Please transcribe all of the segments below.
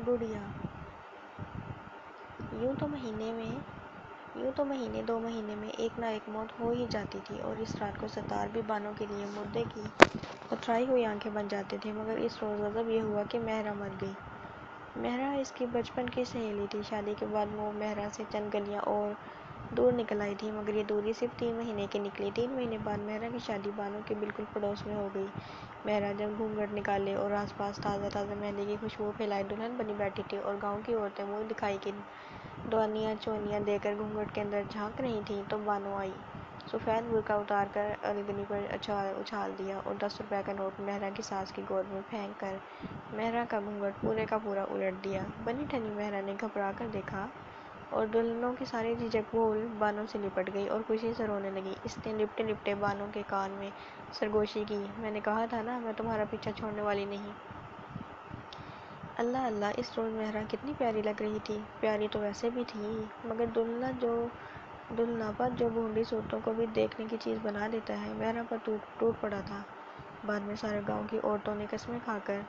گڑیا۔ یوں تو مہینے 2 مہینے میں ایک نہ ایک موت ہو ہی جاتی تھی، اور اس رات کو ستار بھی بانو کے لیے مردے کی اتھرائی ہوئی آنکھیں بن جاتے تھے۔ مگر اس روز غضب یہ ہوا کہ مہرا مر گئی۔ مہرا اس کی بچپن کی سہیلی تھی۔ شادی کے بعد وہ مہرا سے چند گلیاں اور دور نکل آئی تھی، مگر یہ دوری صرف 3 مہینے کی نکلی۔ 3 مہینے بعد مہرا کی شادی بانو کے بالکل پڑوس میں ہو گئی۔ مہرا جب گھونگھٹ نکالے اور آس پاس تازہ تازہ مہندی کی خوشبو پھیلائے دلہن بنی بیٹھی تھی، اور گاؤں کی عورتیں منہ دکھائی کی دعانیاں چونیاں دے کر گھونگھٹ کے اندر جھانک رہی تھیں، تو بانو آئی۔ سفید برقع اتار کر الگنی پر اچھال دیا اور 10 روپے کا نوٹ مہرا کی ساس کی گود میں پھینک کر مہرا کا گھونگھٹ پورے کا پورا الٹ دیا۔ بنی ٹھنی مہرا نے گھبرا کر دیکھا اور دلہنوں کی ساری جھجک بھول بانو سے لپٹ گئی اور خوشی سے رونے لگی۔ اس نے لپٹے لپٹے بانو کے کان میں سرگوشی کی، میں نے کہا تھا نا، میں تمہارا پیچھا چھوڑنے والی نہیں۔ اللہ اللہ، اس روز مہرا کتنی پیاری لگ رہی تھی۔ پیاری تو ویسے بھی تھی، مگر دلہنا پر جو بھونڈی صورتوں کو بھی دیکھنے کی چیز بنا دیتا ہے، مہرا پر ٹوٹ پڑا تھا۔ بعد میں سارے گاؤں کی عورتوں نے قسمیں کھا کر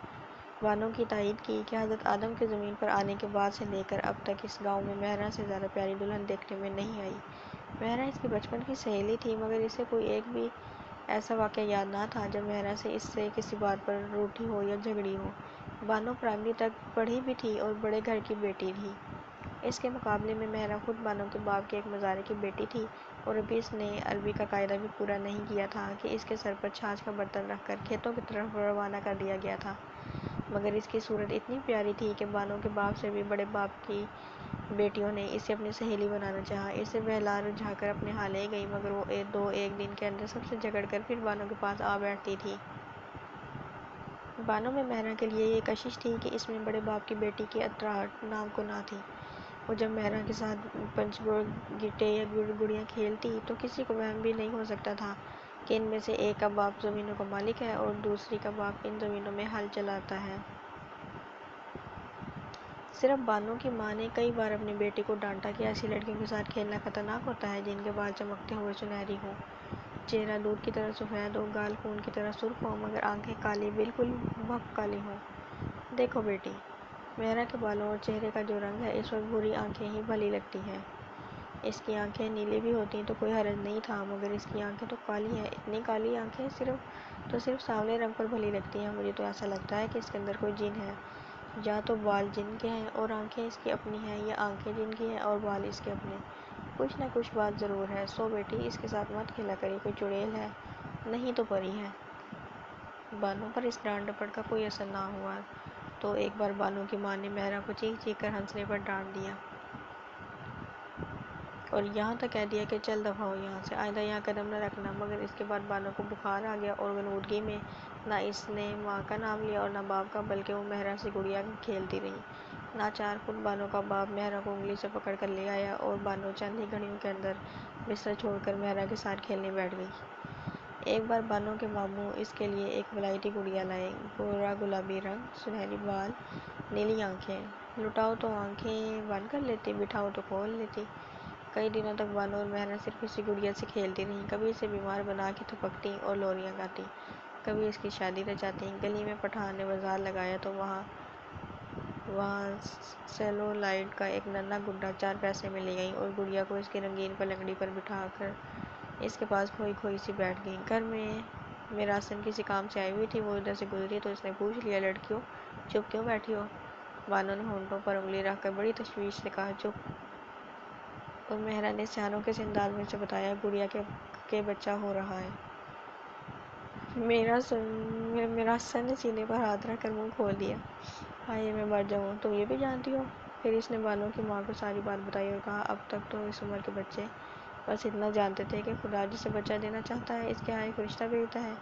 بانو کی تائید کی کہ حضرت آدم کے زمین پر آنے کے بعد سے لے کر اب تک اس گاؤں میں مہرا سے زیادہ پیاری دلہن دیکھنے میں نہیں آئی۔ مہرا اس کی بچپن کی سہیلی تھی، مگر اسے کوئی ایک بھی ایسا واقعہ یاد نہ تھا جب مہرا سے اس سے کسی بات پر روٹھی ہو یا جھگڑی ہو۔ بانو پرائمری تک پڑھی بھی تھی اور بڑے گھر کی بیٹی تھی۔ اس کے مقابلے میں مہرا خود بانو کے باپ کے ایک مزارے کی بیٹی تھی، اور ابھی اس نے عربی کا قاعدہ بھی پورا نہیں کیا تھا کہ اس کے سر پر چھاچھ کا برتن رکھ کر کھیتوں کی طرف روانہ کر دیا گیا تھا۔ مگر اس کی صورت اتنی پیاری تھی کہ بانو کے باپ سے بھی بڑے باپ کی بیٹیوں نے اسے اپنی سہیلی بنانا چاہا۔ اسے بہلا رجھا کر اپنے ہاں لے گئی، مگر وہ ایک دن کے اندر سب سے جھگڑ کر پھر بانو کے پاس آ بیٹھتی تھی۔ بانو میں مہرا کے لیے یہ کشش تھی کہ اس میں بڑے باپ کی بیٹی کی اتراہٹ نام کو نہ تھی۔ وہ جب مہرا کے ساتھ پنچ گٹے یا گڑیاں کھیلتی تو کسی کو وہم بھی نہیں ہو سکتا تھا کہ ان میں سے ایک کا باپ زمینوں کا مالک ہے اور دوسری کا باپ ان زمینوں میں ہل چلاتا ہے۔ صرف بانو کی ماں نے کئی بار اپنی بیٹی کو ڈانٹا کہ ایسی لڑکیوں کے ساتھ کھیلنا خطرناک ہوتا ہے جن کے بال چمکتے ہوئے سنہری ہوں، چہرہ دودھ کی طرح سفید ہو، گال خون کی طرح سرخ ہوں، مگر آنکھیں کالی، بالکل بھپ کالی ہوں۔ دیکھو بیٹی، مہرا کے بالوں اور چہرے کا جو رنگ ہے، اس وقت بھوری آنکھیں ہی بھلی لگتی ہیں۔ اس کی آنکھیں نیلی بھی ہوتی تو کوئی حرج نہیں تھا، مگر اس کی آنکھیں تو کالی ہیں۔ اتنی کالی آنکھیں صرف سانولے رنگ پر بھلی لگتی ہیں۔ مجھے تو ایسا لگتا ہے کہ اس کے اندر کوئی جن ہے۔ یا تو بال جن کے ہیں اور آنکھیں اس کی اپنی ہیں، یا آنکھیں جن کی ہیں اور بال اس کے اپنے۔ کچھ نہ کچھ بات ضرور ہے۔ سو بیٹی، اس کے ساتھ مت کھیلا کری، کوئی چڑیل ہے، نہیں تو پری ہے۔ بانو پر اس ڈانٹ ڈپٹ کا کوئی اثر نہ ہوا تو ایک بار بانو کی ماں نے مہرا کو چیخ چیخ کر ہنسنے پر ڈانٹ دیا اور یہاں تک کہہ دیا کہ چل دفعہ ہو یہاں سے، آئندہ یہاں قدم نہ رکھنا۔ مگر اس کے بعد بانو کو بخار آ گیا اور غنودگی میں نہ اس نے ماں کا نام لیا اور نہ باپ کا، بلکہ وہ مہرا سے گڑیا کھیلتی رہی۔ ناچار خود بانو کا باپ مہرا کو انگلی سے پکڑ کر لے آیا اور بانو چند ہی گھڑیوں کے اندر بستر چھوڑ کر مہرا کے ساتھ کھیلنے بیٹھ گئی۔ ایک بار بانو کے ماموں اس کے لیے ایک ولائتی گڑیا لائے، گورا گلابی رنگ، سنہری بال، نیلی آنکھیں۔ لٹاؤ تو آنکھیں بند کر لیتی، بٹھاؤ تو کھول لیتی۔ کئی دنوں تک بانو اور مہرا صرف اسی گڑیا سے کھیلتی رہیں۔ کبھی اسے بیمار بنا کے تھپکتی اور لوریاں گاتی، کبھی اس کی شادی رچاتی۔ گلی میں پٹھان نے بازار لگایا تو وہاں سیلولائڈ کا ایک ننھا گڈا 4 پیسے میں لے گئی اور گڑیا کو اس کی رنگین پلنگڑی پر بٹھا کر اس کے پاس کھوئی کھوئی سی بیٹھ گئی۔ گھر میں میراسن کسی کام سے آئی ہوئی تھی، وہ ادھر سے گزری تو اس نے پوچھ لیا، لڑکیوں چپ کیوں بیٹھی ہو؟ بانو نے ہونٹوں پر انگلی رکھ کر بڑی تشویش سے کہا، چپ۔ اور مہرا نے سیاحوں کے انداز میں اسے بتایا، گڑیا کے بچہ ہو رہا ہے۔ میراسن نے سینے پر ہاتھ رکھ کر منہ کھول دیا، ہائے میں مر جاؤں، تم یہ بھی جانتی ہو؟ پھر اس نے بانو کی ماں کو ساری بات بتائی اور کہا، اب تک تو اس عمر کے بچے بس اتنا جانتے تھے کہ خدا جسے بچہ دینا چاہتا ہے اس کے ہاں ایک فرشتہ بھیجتا ہے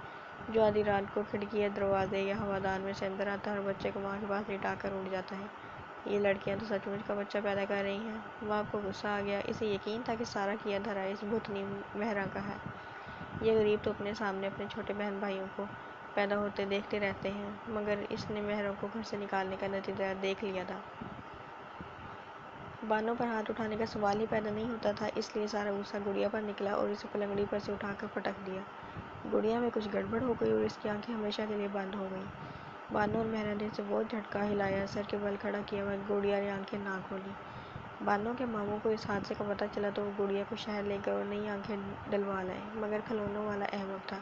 جو آدھی رات کو کھڑکی یا دروازے یا ہوادان میں سے اندر آتا ہے اور بچے کو ماں کے پاس لٹا کر اڑ جاتا ہے۔ یہ لڑکیاں تو سچ مچ کا بچہ پیدا کر رہی ہیں۔ باپ کو غصہ آ گیا، اسے یقین تھا کہ سارا کیا دھرا اس بھوتنی مہرا کا ہے۔ یہ غریب تو اپنے سامنے اپنے چھوٹے بہن بھائیوں کو پیدا ہوتے دیکھتے رہتے ہیں، مگر اس نے مہروں کو گھر سے نکالنے کا نتیجہ دیکھ لیا تھا۔ بانو پر ہاتھ اٹھانے کا سوال ہی پیدا نہیں ہوتا تھا، اس لیے سارا غصہ گڑیا پر نکلا اور اسے پلنگڑی پر سے اٹھا کر پٹک دیا۔ گڑیا میں کچھ گڑبڑ ہو گئی اور اس کی آنکھیں ہمیشہ کے لیے بند ہو گئیں۔ بانو اور مہرا نے اسے بہت جھٹکا ہلایا، سر کے بل کھڑا کیا مگر گڑیا نے آنکھیں نہ کھولی۔ بانو کے ماموں کو اس حادثے کا پتہ چلا تو وہ گڑیا کو شہر لے کر اور نئی آنکھیں ڈلوا لائے، مگر کھلونوں والا احمق تھا،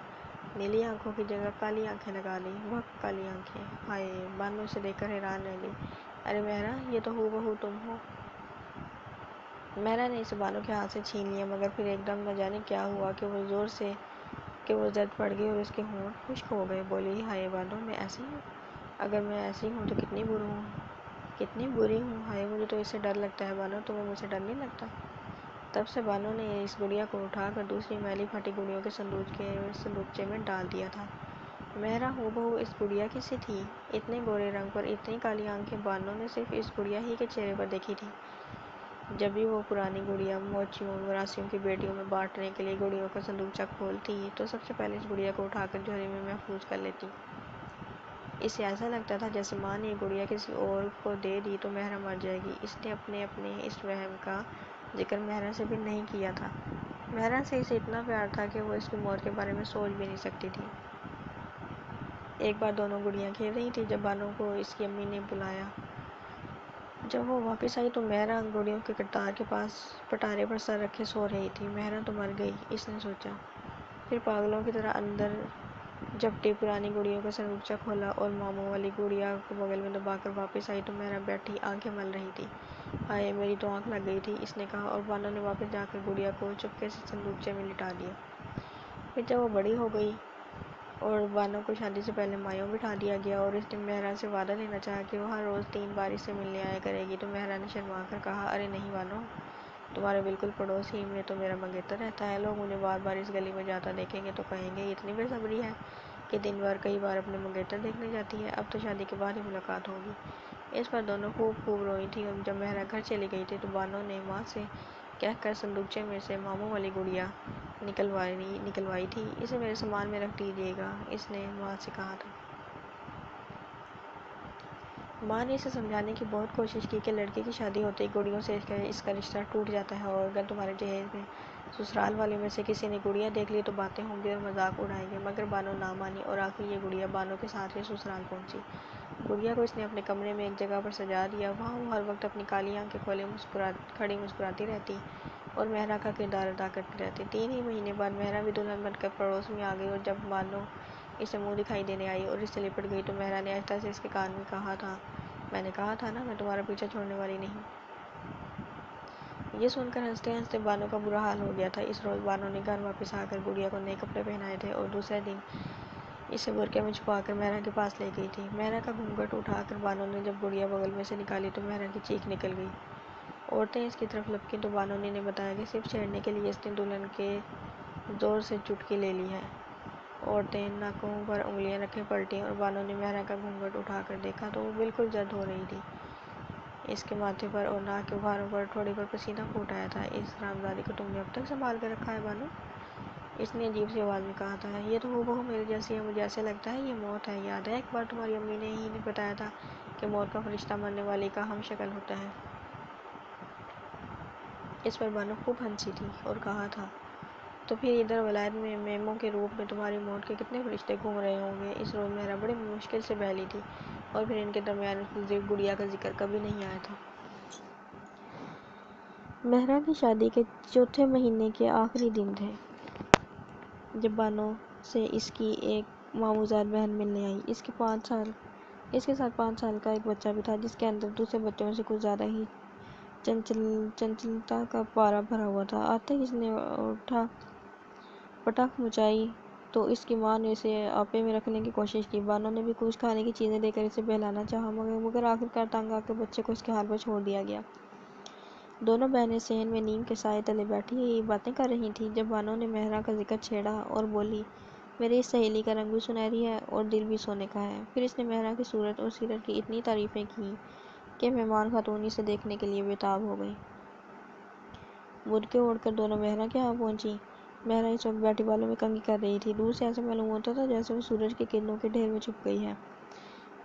نیلی آنکھوں کی جگہ کالی آنکھیں لگا لی۔ بھک کالی آنکھیں! ہائے! بانو اسے دیکھ کر حیران رہ گئی۔ ارے مہرا، یہ تو ہو بہو تم ہو! مہرا نے اسے بانو کے ہاتھ سے چھین لیا، مگر پھر ایک دم نہ جانے کیا ہوا کہ وہ زرد پڑ گئی اور اس کے ہونٹ خشک ہو گئے۔ بولی، ہائے بانو، میں ایسی ہوں؟ اگر میں ایسی ہوں تو کتنی بری ہوں! ہائے، مجھے تو اس سے ڈر لگتا ہے بانو، تمہیں مجھ سے ڈر نہیں لگتا؟ تب سے بانو نے اس گڑیا کو اٹھا کر دوسری میلی پھٹی گڑیوں کے صندوقچے میں ڈال دیا تھا۔ مہرا ہو بہو اس گڑیا کی سی تھی، اتنے گورے رنگ پر اتنی کالی آنکھیں بانو نے صرف اس گڑیا ہی کے چہرے پر دیکھی تھی۔ جب بھی وہ پرانی گڑیا موچیوں مراسیوں کی بیٹیوں میں بانٹنے کے لیے گڑیوں کا صندوقچہ کھولتی تو سب سے پہلے اس گڑیا کو اٹھا کر جھولی میں محفوظ کر لیتی۔ اسے ایسا لگتا تھا جیسے ماں نے یہ گڑیا کسی اور کو دے دی تو مہرا مر جائے گی۔ اس نے اپنے اس وہم کا ذکر مہرا سے بھی نہیں کیا تھا۔ مہرا سے اسے اتنا پیار تھا کہ وہ اس کی موت کے بارے میں سوچ بھی نہیں سکتی تھی۔ ایک بار دونوں گڑیاں کھیل رہی تھیں جب بانو کو اس کی امی نے بلایا۔ جب وہ واپس آئی تو مہرا گڑیوں کے کٹار کے پاس پٹارے پر سر رکھے سو رہی تھی۔ مہرا تو مر گئی، اس نے سوچا۔ پھر پاگلوں کی طرح اندر جھپٹی پرانی گڑیوں کا صندوقچہ کھولا اور ماموں والی گڑیا کو بغل میں دبا کر واپس آئی تو مہرا بیٹھی آنکھیں مل رہی تھی۔ ہائے، میری تو آنکھ لگ گئی تھی، اس نے کہا، اور بانو نے واپس جا کر گڑیا کو چپکے سے صندوقچے میں لٹا دیا۔ پھر جب وہ بڑی ہو گئی اور بانو کو شادی سے پہلے مایوں بٹھا دیا گیا اور اس نے مہرا سے وعدہ لینا چاہا کہ وہ ہر روز 3 بار اس سے ملنے آیا کرے گی تو مہرا نے شرما کر کہا، ارے نہیں بانو، تمہارے بالکل پڑوس ہی میں تو میرا منگیتر رہتا ہے، لوگ مجھے بار بار اس گلی میں جاتا دیکھیں گے تو کہیں گے اتنی بے صبری ہے کہ دن بھر کئی بار اپنے منگیتر دیکھنے جاتی ہے، اب تو شادی کے بعد ہی ملاقات ہوگی۔ اس پر دونوں خوب روئی تھیں اور جب مہرا گھر چلی گئی تھی تو بانو نے ماں سے کہہ کر صندوقچے میں سے ماموں والی گڑیا نکلوائی تھی۔ اسے میرے سامان میں رکھ دیجیے گا، اس نے ماں سے کہا تھا۔ ماں نے اسے سمجھانے کی بہت کوشش کی کہ لڑکی کی شادی ہوتے ہی گڑیوں سے اس کا رشتہ ٹوٹ جاتا ہے اور اگر تمہارے جہیز میں سسرال والے میں سے کسی نے گڑیا دیکھ لی تو باتیں ہوں گی اور مذاق اڑائیں گے، مگر بانو نہ مانی اور آخر یہ گڑیا بانو کے ساتھ ہی سسرال پہنچی۔ گڑیا کو اس نے اپنے کمرے میں ایک جگہ پر سجا دیا، وہاں وہ ہر وقت اپنی کالی آنکھیں کھولے کھڑی مسکراتی رہتی اور مہرا کا کردار ادا کرتی رہتی۔ 3 ہی مہینے بعد مہرا بھی دلہن بن کر پڑوس میں آ گئی اور جب بانو اسے منہ دکھائی دینے آئی اور اس سے لپٹ گئی تو مہرا نے آہستہ سے اس کے کان میں کہا تھا، میں نے کہا تھا نا، میں تمہارا پیچھا چھوڑنے والی نہیں۔ یہ سن کر ہنستے ہنستے بانو کا برا حال ہو گیا تھا۔ اس روز بانو نے گھر واپس آ کر گڑیا کو نئے کپڑے پہنائے تھے اور دوسرے دن اسے برقعے میں چھپا کر مہرا کے پاس لے گئی تھی۔ مہرا کا گھونگھٹ اٹھا کر بانو نے جب گڑیا بغل میں سے نکالی تو مہرا کی چیخ نکل گئی۔ عورتیں اس کی طرف لپکیں تو بانو نے انہیں بتایا کہ صرف چھیڑنے کے لیے اس نے دلہن کے زور سے چٹکی لے لی ہے۔ عورتیں ناکوں پر انگلیاں رکھے پلٹیں اور بانو نے مہرا کا گھونگھٹ اٹھا کر دیکھا تو وہ بالکل زرد ہو رہی تھی۔ اس کے ماتھے پر اور ناک کے بخاروں پر تھوڑی پر پسینہ پھوٹ آیا تھا۔ اس حرامزادی کو تم نے اب تک سنبھال کر رکھا ہے بانو، اس نے عجیب سی آواز میں کہا تھا۔ یہ تو ہو بہو میرے جیسی ہے، مجھے ایسے لگتا ہے یہ موت ہے۔ یاد ہے ایک بار تمہاری امی نے ہی بتایا تھا کہ موت کا فرشتہ مرنے والی کا ہم شکل ہوتا ہے۔ اس پر بانو خوب ہنسی تھی اور کہا تھا، تو پھر ادھر ولایت میں میموں کے روپ میں تمہاری موت کے کتنے فرشتے گھوم رہے ہوں گے۔ اس روز مہرا بڑی مشکل سے بہلی تھی اور پھر ان کے درمیان اس گڑیا کا ذکر کبھی نہیں آیا تھا۔ مہرا کی شادی کے 4تھے مہینے کے آخری دن تھے جب بانو سے اس کی ایک ماموزاد بہن ملنے آئی۔ اس کے ساتھ 5 سال کا ایک بچہ بھی تھا جس کے اندر دوسرے بچوں میں سے کچھ زیادہ ہی چنچلتا کا پارا بھرا ہوا تھا۔ آتے ہی اس نے پٹخ مچائی تو اس کی ماں نے اسے آپے میں رکھنے کی کوشش کی۔ بانو نے بھی کچھ کھانے کی چیزیں دے کر اسے بہلانا چاہا مگر آخرکار تنگ آ کر بچے کو اس کے حال پر چھوڑ دیا گیا۔ دونوں بہنیں صحن میں نیم کے سائے تلے بیٹھی باتیں کر رہی تھیں جب بانو نے مہرا کا ذکر چھیڑا اور بولی، میری اس سہیلی کا رنگ بھی سنہری ہے اور دل بھی سونے کا ہے۔ پھر اس نے مہرا کی صورت اور سیرت کی اتنی تعریفیں کیں کہ مہمان خاتون اسے دیکھنے کے لیے بےتاب ہو گئی۔ برقعے اوڑھ کر دونوں مہرا کے ہاں پہنچی۔ مہرا اس وقت بیٹھی بالوں میں کنگھی کر رہی تھی، دور سے ایسا معلوم ہوتا تھا جیسے وہ سورج کی کرنوں کے ڈھیر میں چھپ گئی ہے۔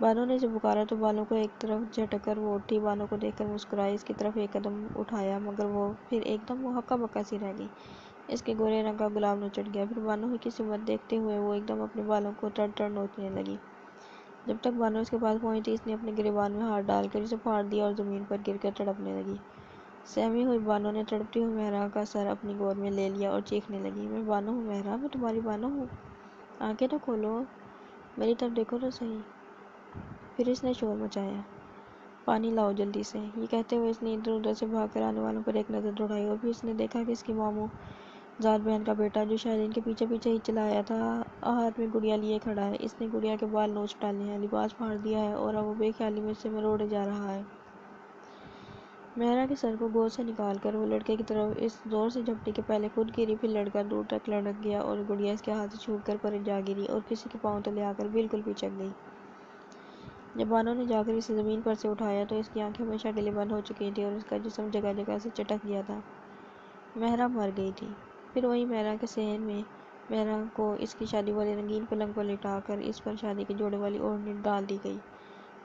بانو نے اسے پکارا تو بالوں کو ایک طرف جھٹک کر وہ اٹھی، بانو کو دیکھ کر مسکرائی، اس کی طرف ایک قدم اٹھایا مگر وہ پھر ایک دم ہکا بکا سی رہ گئی۔ اس کے گورے رنگ کا گلاب نچڑ گیا۔ پھر بانو ہی کی صفت دیکھتے ہوئے وہ ایک دم اپنے بالوں کو تڑ تڑ نوچنے لگی۔ جب تک بانو اس کے پاس پہنچی تھی، اس نے اپنے گریبان میں ہاتھ ڈال کر اسے پھاڑ دیا اور زمین پر گر کر تڑپنے لگی۔ سہمی ہوئی بانو نے تڑپتی ہوئی مہرا کا سر اپنی گود میں لے لیا اور چیخنے لگی، میں بانو ہوں مہرا، میں تمہاری بانو ہوں، آنکھیں تو کھولو، میری طرف دیکھو تو صحیح۔ پھر اس نے شور مچایا، پانی لاؤ جلدی سے۔ یہ کہتے ہوئے اس نے ادھر ادھر سے بھاگ کر آنے والوں پر ایک نظر دوڑائی اور پھر اس نے دیکھا کہ اس کی ماموں زاد بہن کا بیٹا، جو شاید ان کے پیچھے پیچھے ہی چلا آیا تھا، ہاتھ میں گڑیا لیے کھڑا ہے۔ اس نے گڑیا کے بال نوچ ڈالے ہیں، لباس پھاڑ دیا ہے اور اب وہ بے خیالی میں اسے مروڑے جا رہا ہے۔ مہرا کے سر کو گود سے نکال کر وہ لڑکے کی طرف اس زور سے جھپٹی کہ پہلے خود گری، پھر لڑکا دور تک لڑک گیا اور گڑیا اس کے ہاتھ سے چھوٹ کر پر جا گری اور کسی کے پاؤں تلے آ کر بالکل پچک گئی۔ جب بانو نے جا کر اسے زمین پر سے اٹھایا تو اس کی آنکھیں ہمیشہ کے لیے بند ہو چکی تھیں اور اس کا جسم جگہ جگہ سے چٹک گیا تھا۔ مہرا مر گئی تھی۔ پھر وہیں مہرا کے صحن میں مہرا کو اس کی شادی والے رنگین پلنگ پر لٹا کر اس پر شادی کے جوڑے والی اوڑھنی ڈال دی گئی۔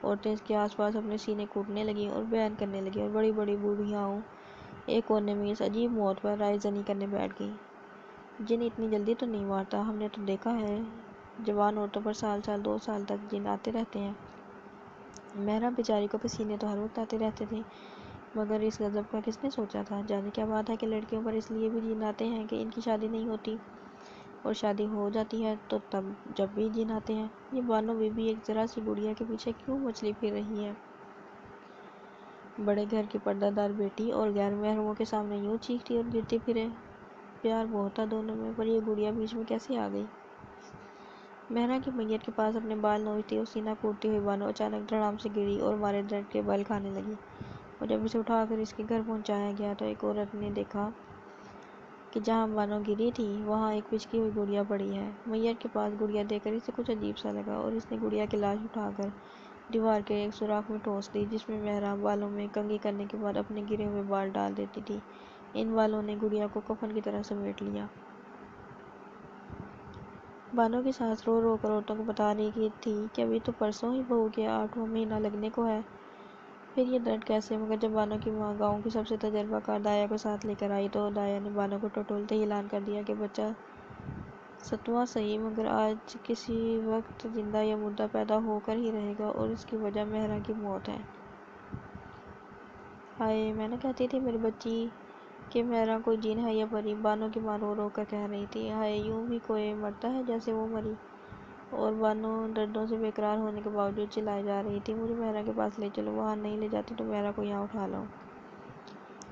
عورتیں اس کے آس پاس اپنے سینے کوٹنے لگیں اور بیان کرنے لگیں اور بڑی بڑی بوڑھیاں ایک کونے میں اس عجیب موت پر رائے زنی کرنے بیٹھ گئیں۔ جن اتنی جلدی تو نہیں مارتا، ہم نے تو دیکھا ہے جوان عورتوں پر سال سال 2 سال تک جن آتے رہتے ہیں۔ مہرا بیچاری کو پسینے تو ہر وقت آتے رہتے تھے، مگر اس غضب کا کس نے سوچا تھا؟ جانے کیا بات ہے کہ لڑکیوں پر اس لیے بھی جن آتے ہیں کہ ان کی شادی نہیں ہوتی اور شادی ہو جاتی ہے تو تب جب بھی جن آتے ہیں۔ یہ بانو بی بی ایک ذرا سی گڑیا کے پیچھے کیوں مچلی پھر رہی ہے؟ بڑے گھر کی پردہ دار بیٹی اور غیر محرموں کے سامنے یوں چیختی اور گرتی پھرے؟ پیار بہت تھا دونوں میں، پر یہ گڑیا بیچ میں کیسے آ گئی؟ مہرا کی میت کے پاس اپنے بال نوچتی اور سینہ کوٹتی ہوئی بانو اچانک دھڑام سے گری اور مارے درد کے بل کھانے لگی، اور جب اسے اٹھا کر اس کے گھر پہنچایا گیا تو ایک عورت نے دیکھا کہ جہاں بانو گری تھی وہاں ایک پچکی ہوئی گڑیا پڑی ہے۔ میت کے پاس گڑیا دیکھ کر اسے کچھ عجیب سا لگا اور اس نے گڑیا کی لاش اٹھا کر دیوار کے ایک سوراخ میں ٹھونس دی، جس میں مہرا بالوں میں کنگھی کرنے کے بعد اپنے گرے ہوئے بال ڈال دیتی تھی۔ ان بالوں نے گڑیا کو کفن کی طرح سمیٹ لیا۔ بانو کی ساس رو رو کر عورتوں کو بتا رہی تھی کہ ابھی تو پرسوں ہی بہو کے 8واں مہینہ لگنے کو ہے، پھر یہ درد کیسے؟ مگر جب بانو کی ماں گاؤں کی سب سے تجربہ کار دایا کو ساتھ لے کر آئی تو دایا نے بانو کو ٹٹولتے ہی اعلان کر دیا کہ بچہ 7واں صحیح مگر آج کسی وقت زندہ یا مردہ پیدا ہو کر ہی رہے گا اور اس کی وجہ مہرا کی موت ہے۔ ہائے، میں نہ کہتی تھی میری بچی کہ مہرا کوئی جن ہے یا پری؟ بانو کی ماں رو رو کر کہہ رہی تھی۔ ہائے، یوں بھی کوئی مرتا ہے جیسے وہ مری؟ اور بانو دردوں سے بے قرار ہونے کے باوجود چلائے جا رہی تھی، مجھے مہرا کے پاس لے چلو، وہاں نہیں لے جاتی تو مہرا کو یہاں اٹھا لاؤ۔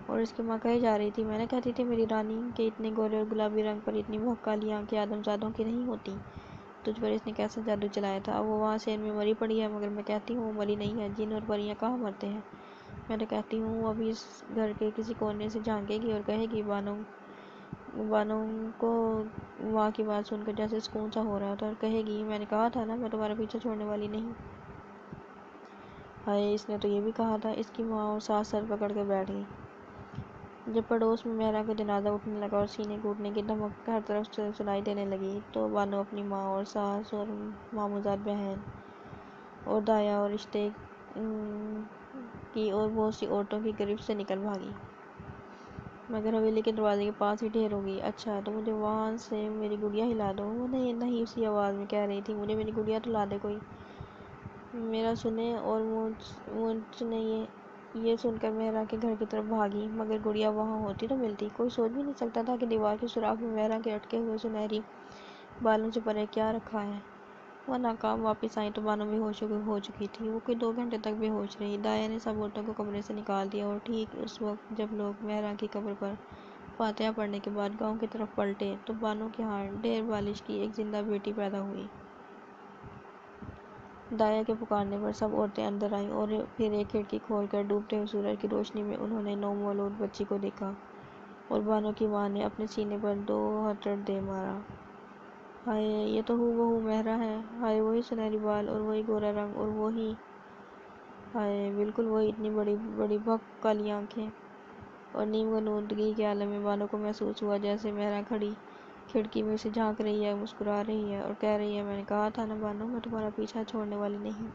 اور اس کی ماں کہے جا رہی تھی، میں نہ کہتی تھی میری رانی کہ اتنے گورے اور گلابی رنگ پر اتنی بھوک کالی آنکھیں آدمزادوں کی نہیں ہوتی، تجھ پر اس نے کیسا جادو چلایا تھا؟ اب وہ وہاں صحن میں مری پڑی ہے، مگر میں کہتی ہوں وہ مری نہیں ہے، جن اور پریاں کہاں مرتے ہیں؟ میں تو کہتی ہوں وہ ابھی اس گھر کے کسی کونے سے جھانکے گی اور کہے گی۔ بانو کو ماں کی بات سن کر جیسے سکون سا ہو رہا تھا اور کہے گی، میں نے کہا تھا نا میں تمہارا پیچھا چھوڑنے والی نہیں۔ ہائے، اس نے تو یہ بھی کہا تھا۔ اس کی ماں اور ساس سر پکڑ کے بیٹھ گئی۔ جب پڑوس میں مہرا کا جنازہ اٹھنے لگا اور سینے کوٹنے کی دھمک ہر طرف سے سنائی دینے لگی تو بانو اپنی ماں اور ساس اور ماموزاد بہن اور دایا اور رشتے کی اور بہت سی عورتوں کی گرفت سے نکل بھاگی، مگر حویلی کے دروازے کے پاس ہی ڈھیر ہو گئی۔ اچھا تو مجھے وہاں سے میری گڑیا ہلا دو، وہ نہیں نہیں اسی آواز میں کہہ رہی تھی، مجھے میری گڑیا تو لا دے کوئی، میرا سنے۔ اور مجھ نے یہ سن کر مہرا کے گھر کی طرف بھاگی، مگر گڑیا وہاں ہوتی تو ملتی۔ کوئی سوچ بھی نہیں سکتا تھا کہ دیوار کے سوراخ میں مہرا کے اٹکے ہوئے سنہری بالوں سے پرے کیا رکھا ہے۔ وہ ناکام واپس آئیں تو بانو بے ہوش ہو چکی تھی۔ وہ کوئی 2 گھنٹے تک بے ہوش رہی۔ دایا نے سب عورتوں کو کمرے سے نکال دیا اور ٹھیک اس وقت جب لوگ مہرا کی قبر پر فاتحہ پڑھنے کے بعد گاؤں کی طرف پلٹے تو بانو کے ہاں ڈھیر بالش کی ایک زندہ بیٹی پیدا ہوئی۔ دایا کے پکارنے پر سب عورتیں اندر آئیں اور پھر ایک کھڑکی کھول کر ڈوبتے ہوئے سورج کی روشنی میں انہوں نے نو مولود بچی کو دیکھا اور بانو کی ماں نے اپنے سینے پر 2 ہتھڑ دے مارا۔ ہائے، یہ تو ہو بہو مہرا ہے۔ ہائے، وہی سنہری بال اور وہی گورا رنگ اور وہی، ہائے بالکل وہی اتنی بڑی بڑی بھک کالی آنکھیں۔ اور نیم غنودگی کے عالم میں بانو کو محسوس ہوا جیسے مہرا کھڑی کھڑکی میں اسے جھانک رہی ہے، مسکرا رہی ہے اور کہہ رہی ہے، میں نے کہا تھا نا بانو میں تمہارا پیچھا چھوڑنے والی نہیں۔